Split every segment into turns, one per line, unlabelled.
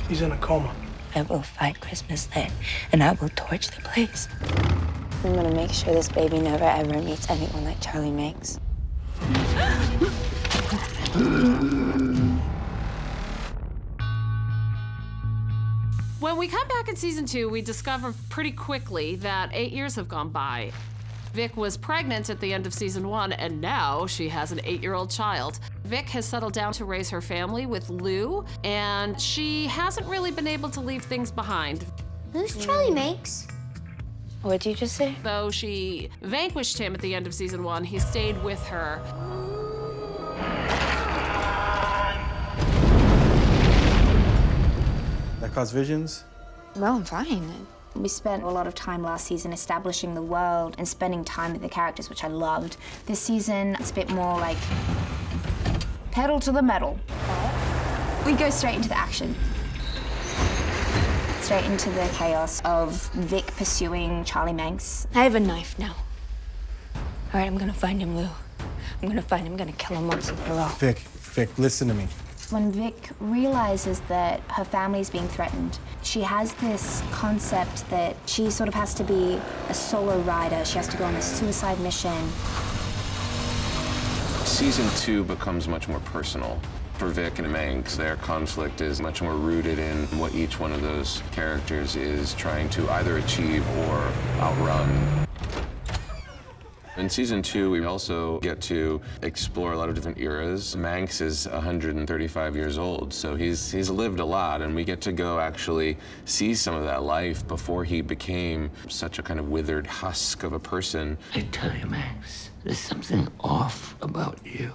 He's in a coma.
I will find Christmas then, and I will torch the place. I'm gonna make sure this baby never ever meets anyone like Charlie Manx.
When we come back in season 2, we discover pretty quickly that 8 years have gone by. Vic was pregnant at the end of season 1, and now she has an 8-year-old child. Vic has settled down to raise her family with Lou, and she hasn't really been able to leave things behind.
Who's Charlie Manx?
What'd you just say?
Though she vanquished him at the end of season 1, he stayed with her.
That cause visions?
Well, I'm fine.
We spent a lot of time last season establishing the world and spending time with the characters, which I loved. This season, it's a bit more like pedal to the metal. We go straight into the action. Straight into the chaos of Vic pursuing Charlie Manx.
I have a knife now. All right, I'm gonna find him, Lou. I'm gonna find him, gonna kill him once and for all.
Vic, listen to me.
When Vic realizes that her family is being threatened, she has this concept that she sort of has to be a solo rider. She has to go on a suicide mission.
Season 2 becomes much more personal. For Vic and Manx, their conflict is much more rooted in what each one of those characters is trying to either achieve or outrun. In season 2, we also get to explore a lot of different eras. Manx is 135 years old, so he's lived a lot, and we get to go actually see some of that life before he became such a kind of withered husk of a person.
I tell you, Max, there's something off about you.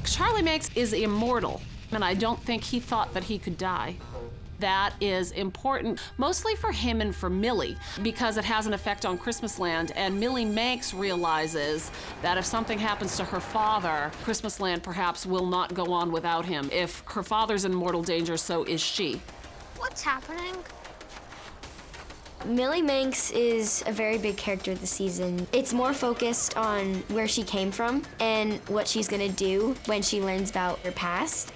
Charlie Manx is immortal, and I don't think he thought that he could die. That is important, mostly for him and for Millie, because it has an effect on Christmasland, and Millie Manx realizes that if something happens to her father, Christmasland perhaps will not go on without him. If her father's in mortal danger, so is she.
What's happening?
Millie Manx is a very big character this season. It's more focused on where she came from and what she's gonna do when she learns about her past.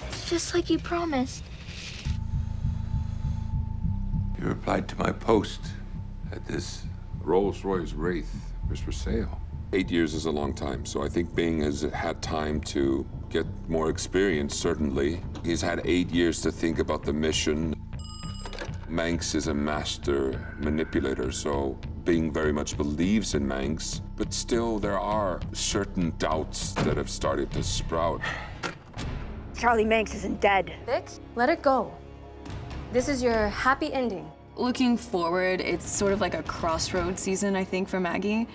It's just like you promised.
You replied to my post that this Rolls-Royce Wraith was for sale.
8 years is a long time, so I think Bing has had time to get more experience, certainly. He's had 8 years to think about the mission. Manx is a master manipulator, so Bing very much believes in Manx, but still there are certain doubts that have started to sprout.
Charlie Manx isn't dead.
Vic, let it go. This is your happy ending.
Looking forward, it's sort of like a crossroads season, I think, for Maggie.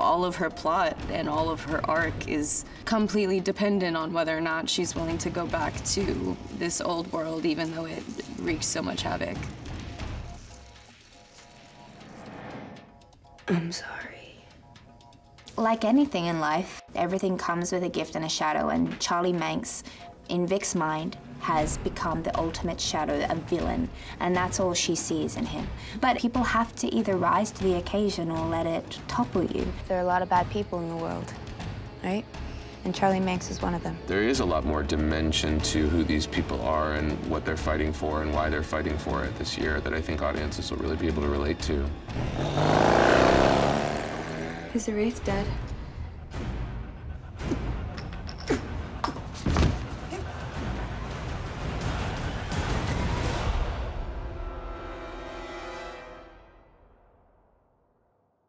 All of her plot and all of her arc is completely dependent on whether or not she's willing to go back to this old world, even though it wreaks so much havoc.
I'm sorry.
Like anything in life, everything comes with a gift and a shadow, and Charlie Manx, in Vic's mind, has become the ultimate shadow, a villain, and that's all she sees in him. But people have to either rise to the occasion or let it topple you.
There are a lot of bad people in the world, right? And Charlie Manx is one of them.
There is a lot more dimension to who these people are and what they're fighting for and why they're fighting for it this year that I think audiences will really be able to relate to.
Is the Wraith dead?